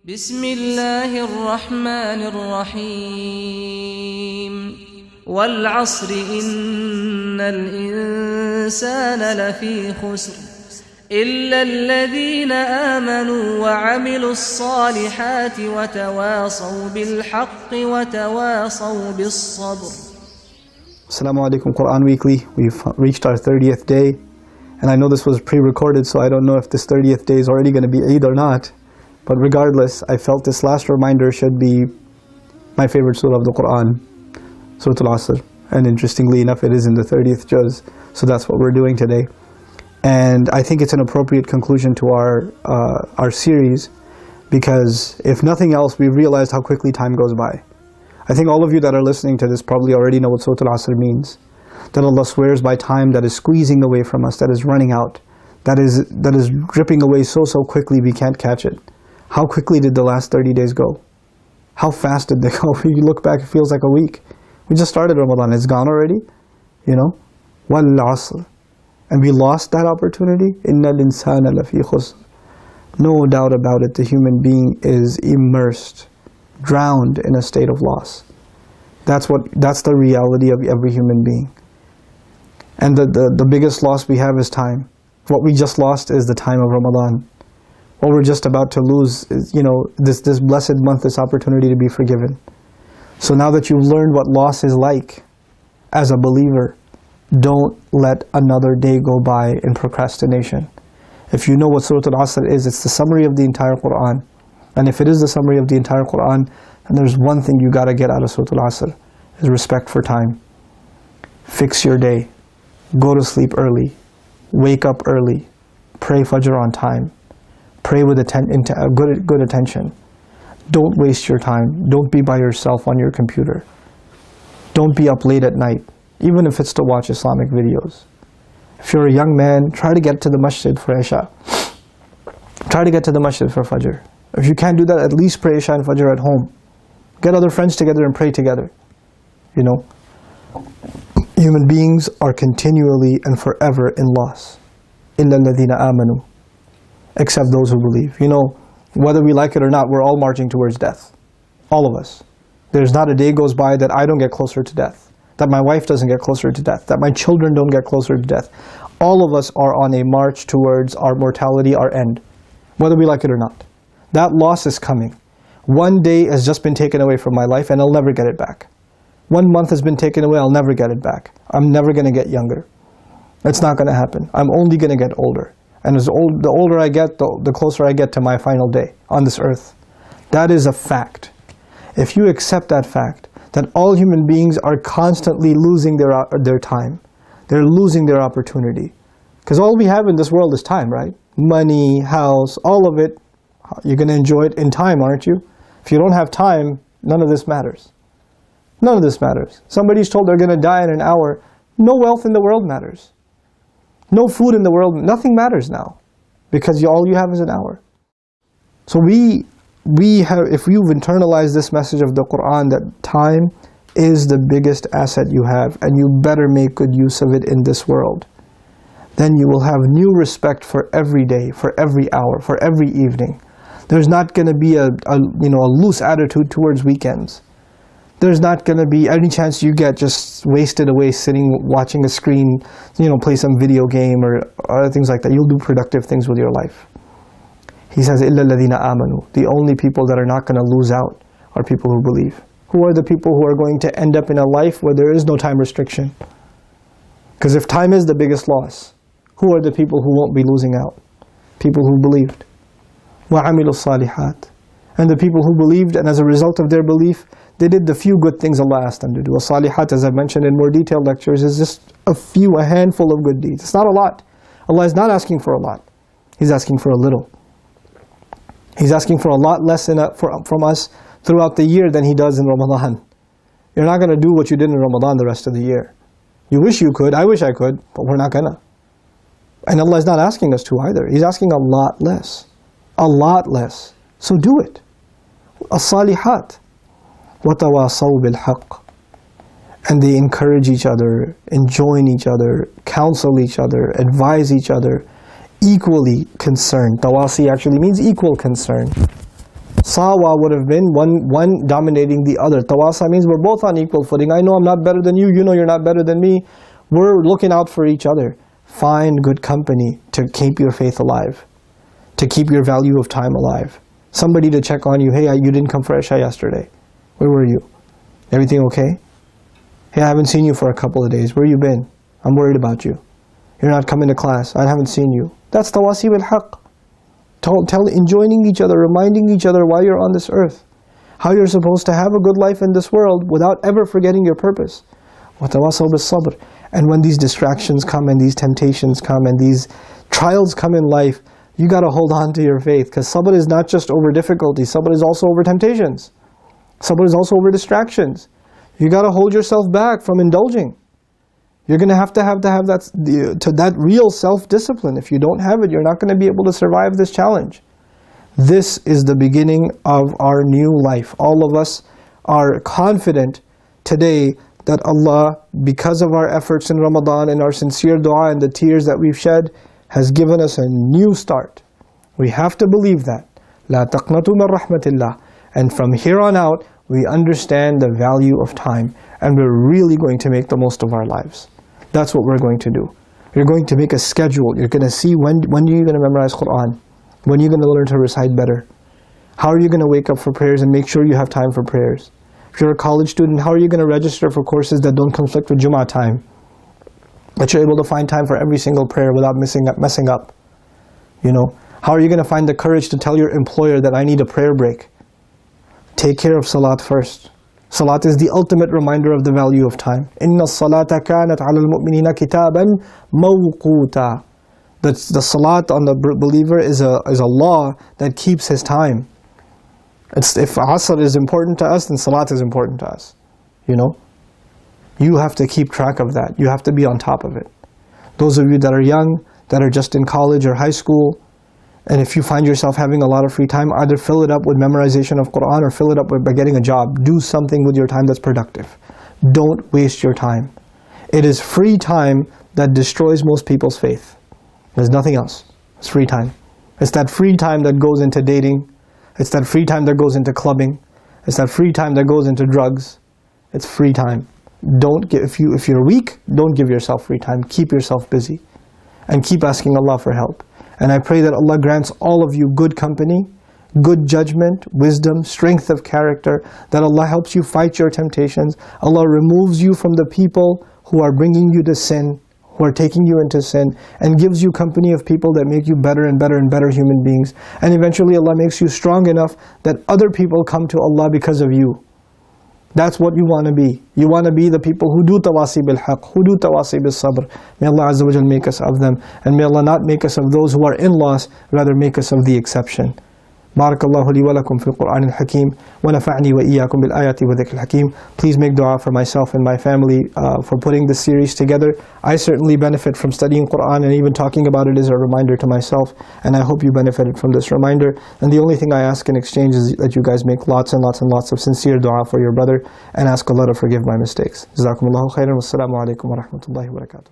بسم الله الرحمن الرحيم والعصر إن الإنسان لفي خسر إلا الذين آمنوا وعملوا الصالحات وتواصوا بالحق وتواصوا بالصبر. Assalamu alaikum, Quran Weekly. We've reached our 30th day, and I know this was pre-recorded, so I don't know if this 30th day is already going to be Eid or not. But regardless, I felt this last reminder should be my favorite surah of the Quran, Surah Al-Asr. And interestingly enough, it is in the 30th juz, so that's what we're doing today. And I think it's an appropriate conclusion to our series, because if nothing else, we've realized how quickly time goes by. I think all of you that are listening to this probably already know what Surah Al-Asr means. That Allah swears by time that is squeezing away from us, that is running out, that is dripping away so quickly we can't catch it. How quickly did the last 30 days go? How fast did they go? If you look back, it feels like a week. We just started Ramadan, it's gone already, you know? وَالْعَصْرِ. And we lost that opportunity. إِنَّ الْإِنسَانَ لَفِي خُسْرٍ. No doubt about it, the human being is immersed, drowned in a state of loss. That's the reality of every human being. And the biggest loss we have is time. What we just lost is the time of Ramadan. What we're just about to lose is, this blessed month, this opportunity to be forgiven. So now that you've learned what loss is like as a believer, don't let another day go by in procrastination. If you know what Surah Al-Asr is, it's the summary of the entire Quran. And if it is the summary of the entire Quran, then there's one thing you got to get out of Surah Al-Asr, is respect for time. Fix your day. Go to sleep early. Wake up early. Pray Fajr on time. Pray with good attention. Don't waste your time. Don't be by yourself on your computer. Don't be up late at night, even if it's to watch Islamic videos. If you're a young man, try to get to the masjid for Isha. Try to get to the masjid for Fajr. If you can't do that, at least pray Isha and Fajr at home. Get other friends together and pray together. Human beings are continually and forever in loss. إِلَّا الَّذِينَ آمَنُوا. Except those who believe. Whether we like it or not, we're all marching towards death. All of us. There's not a day goes by that I don't get closer to death, that my wife doesn't get closer to death, that my children don't get closer to death. All of us are on a march towards our mortality, our end, whether we like it or not. That loss is coming. One day has just been taken away from my life and I'll never get it back. 1 month has been taken away, I'll never get it back. I'm never going to get younger. It's not going to happen. I'm only going to get older. And the older I get, the closer I get to my final day on this earth. That is a fact. If you accept that fact, that all human beings are constantly losing their time, they're losing their opportunity. Because all we have in this world is time, right? Money, house, all of it, you're going to enjoy it in time, aren't you? If you don't have time, none of this matters. None of this matters. Somebody's told they're going to die in an hour. No wealth in the world matters. No food in the world, nothing matters now, because all you have is an hour. So if you've internalized this message of the Quran, that time is the biggest asset you have, and you better make good use of it in this world, then you will have new respect for every day, for every hour, for every evening. There's not going to be a loose attitude towards weekends. There's not going to be any chance you get just wasted away sitting, watching a screen, play some video game or other things like that. You'll do productive things with your life. He says, إِلَّا الَّذِينَ آمَنُوا. The only people that are not going to lose out are people who believe. Who are the people who are going to end up in a life where there is no time restriction? Because if time is the biggest loss, who are the people who won't be losing out? People who believed. وَعَمِلُوا الصَّالِحَاتِ. And the people who believed, and as a result of their belief, they did the few good things Allah asked them to do. As-salihat, as I've mentioned in more detailed lectures, is just a handful of good deeds. It's not a lot. Allah is not asking for a lot. He's asking for a little. He's asking for a lot less from us throughout the year than He does in Ramadan. You're not going to do what you did in Ramadan the rest of the year. You wish you could, I wish I could, but we're not going to. And Allah is not asking us to either. He's asking a lot less. A lot less. So do it. As-salihat. وَتَوَاصَوْا بِالْحَقِّ. And they encourage each other, enjoin each other, counsel each other, advise each other, equally concerned. Tawasi actually means equal concern. Sawa would have been one dominating the other. Tawasa means we're both on equal footing. I know I'm not better than you, you know you're not better than me. We're looking out for each other. Find good company to keep your faith alive, to keep your value of time alive. Somebody to check on you. Hey, you didn't come for Isha yesterday. Where were you? Everything okay? Hey, I haven't seen you for a couple of days. Where you been? I'm worried about you. You're not coming to class. I haven't seen you. That's tawasi bil haqq. Enjoining each other, reminding each other why you're on this earth. How you're supposed to have a good life in this world without ever forgetting your purpose. وَتَوَاصَوْا بِالصَّبْرِ. And when these distractions come and these temptations come and these trials come in life, you got to hold on to your faith. Because sabr is not just over difficulty. Sabr is also over temptations. Sabr is also over distractions. You got to hold yourself back from indulging. You're going to have that real self-discipline. If you don't have it, you're not going to be able to survive this challenge. This is the beginning of our new life. All of us are confident today that Allah, because of our efforts in Ramadan and our sincere dua and the tears that we've shed, has given us a new start. We have to believe that. لا تقنطوا من رحمة الله. And from here on out, we understand the value of time. And we're really going to make the most of our lives. That's what we're going to do. You're going to make a schedule. You're going to see when are you going to memorize Qur'an? When are you going to learn to recite better? How are you going to wake up for prayers and make sure you have time for prayers? If you're a college student, how are you going to register for courses that don't conflict with Jummah time? That you're able to find time for every single prayer without messing up. You know, how are you going to find the courage to tell your employer that I need a prayer break? Take care of salat first. Salat is the ultimate reminder of the value of time. إِنَّ الصَّلَاةَ كَانَتْ عَلَى الْمُؤْمِنِينَ كِتَابًا مَوْقُوتًا. The salat on the believer is a law that keeps his time. If Asr is important to us, then Salat is important to us. You know? You have to keep track of that. You have to be on top of it. Those of you that are young, that are just in college or high school, and if you find yourself having a lot of free time, either fill it up with memorization of Qur'an or fill it up by getting a job. Do something with your time that's productive. Don't waste your time. It is free time that destroys most people's faith. There's nothing else. It's free time. It's that free time that goes into dating. It's that free time that goes into clubbing. It's that free time that goes into drugs. It's free time. If you're weak, don't give yourself free time. Keep yourself busy. And keep asking Allah for help. And I pray that Allah grants all of you good company, good judgment, wisdom, strength of character, that Allah helps you fight your temptations. Allah removes you from the people who are bringing you to sin, who are taking you into sin, and gives you company of people that make you better and better and better human beings. And eventually Allah makes you strong enough that other people come to Allah because of you. That's what you want to be. You want to be the people who do tawasi bil haqq, who do tawasi bil sabr. May Allah Azza wa Jal make us of them. And may Allah not make us of those who are in loss, rather make us of the exception. بارك الله لي ولكم في القرآن الحكيم ونفعني وإياكم بالآيات وذكر الحكيم. Please make dua for myself and my family for putting this series together. I certainly benefit from studying Qur'an, and even talking about it is a reminder to myself, and I hope you benefited from this reminder. And the only thing I ask in exchange is that you guys make lots and lots and lots of sincere dua for your brother, and ask Allah to forgive my mistakes. Jazakumullahu khairan. Wassalamu alaikum wa rahmatullahi wa barakatuh.